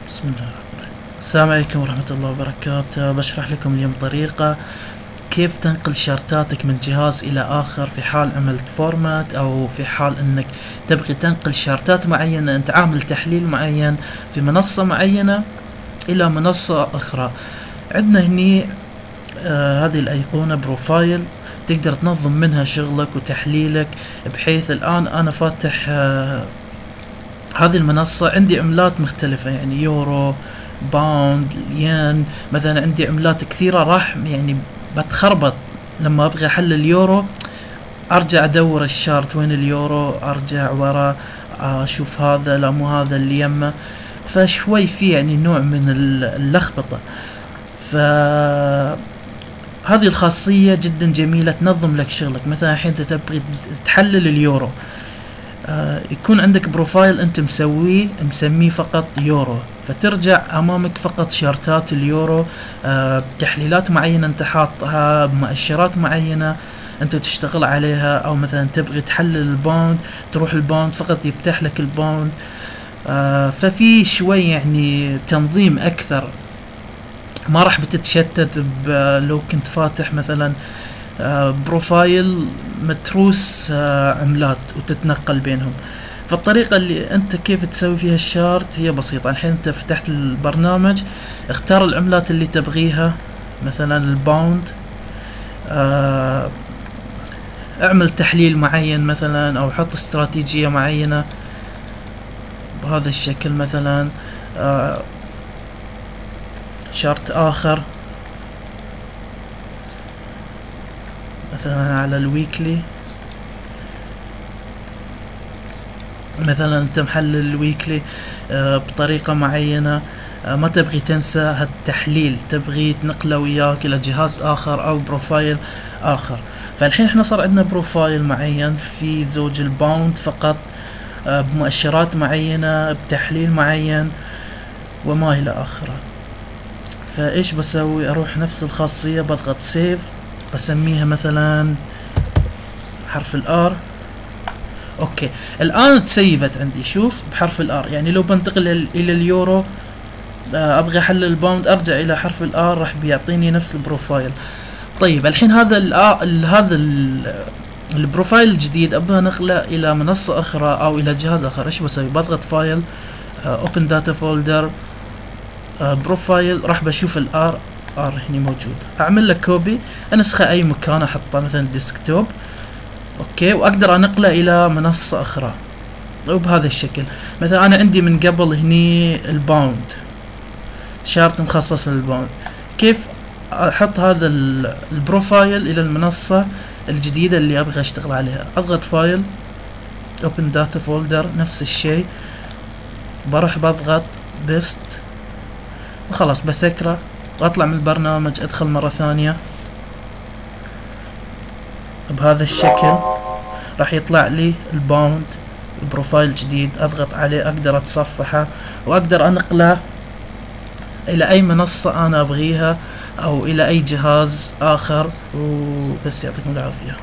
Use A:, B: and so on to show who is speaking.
A: بسم الله الرحمن الرحيم. السلام عليكم ورحمة الله وبركاته. بشرح لكم اليوم طريقة كيف تنقل شارتاتك من جهاز إلى آخر في حال عملت فورمات أو في حال أنك تبغي تنقل شارتات معينة، أنت عامل تحليل معين في منصة معينة إلى منصة أخرى. عندنا هني هذه الأيقونة بروفايل، تقدر تنظم منها شغلك وتحليلك، بحيث الآن أنا فاتح هذه المنصة عندي عملات مختلفة، يعني يورو، باوند، ين، مثلا عندي عملات كثيرة، راح يعني بتخربط لما ابغى احلل اليورو، ارجع ادور الشارت وين اليورو، ارجع ورا اشوف هذا لا مو هذا اللي يمه، فشوي في يعني نوع من اللخبطة. فهذه الخاصية جدا جميلة تنظم لك شغلك. مثلا الحين انت تبغي تحلل اليورو، يكون عندك بروفايل انت مسميه فقط يورو، فترجع امامك فقط شارتات اليورو، تحليلات معينة انت حاطها بمؤشرات معينة انت تشتغل عليها، او مثلا تبغي تحلل الباوند، تروح الباوند فقط يفتح لك الباوند. ففي شوي يعني تنظيم اكثر، ما راح بتتشتت لو كنت فاتح مثلا بروفايل متروس عملات وتتنقل بينهم. فالطريقة اللي انت كيف تسوي فيها الشارت هي بسيطة. الحين انت فتحت البرنامج، اختار العملات اللي تبغيها، مثلا الباوند، اعمل تحليل معين مثلا، او حط استراتيجية معينة بهذا الشكل. مثلا شارت اخر مثلا على الويكلي، مثلا انت محلل الويكلي بطريقة معينة، ما تبغي تنسى هالتحليل، تبغي تنقله وياك الى جهاز اخر او بروفايل اخر. فالحين احنا صار عندنا بروفايل معين في زوج الباوند فقط، بمؤشرات معينة، بتحليل معين وما الى اخره. فايش بسوي؟ اروح نفس الخاصية، بضغط سيف، بسميها مثلا حرف الار. اوكي، الان تسيفت عندي، شوف بحرف الار. يعني لو بنتقل الى اليورو، ابغى احلل الباوند، ارجع الى حرف الار، راح بيعطيني نفس البروفايل. طيب الحين هذا البروفايل الجديد ابغى نقله الى منصة اخرى او الى جهاز اخر. ايش بسوي؟ بضغط فايل، اوبن داتا فولدر، بروفايل، راح بشوف الار هني موجود، اعمل له كوبي، انسخه اي مكان، احطه مثلا ديسكتوب، اوكي، واقدر انقله الى منصة اخرى وبهذا الشكل. مثلا انا عندي من قبل هني الباوند، شارت مخصص للباوند، كيف احط هذا البروفايل الى المنصة الجديدة اللي ابغى اشتغل عليها؟ اضغط فايل، اوبن داتا فولدر، نفس الشيء، بروح بضغط بيست وخلاص بسكره واطلع من البرنامج، ادخل مرة ثانية بهذا الشكل، راح يطلع لي الباوند، البروفايل جديد، اضغط عليه، اقدر اتصفحه واقدر انقله الى اي منصة انا ابغيها او الى اي جهاز اخر. وبس، يعطيكم العافية.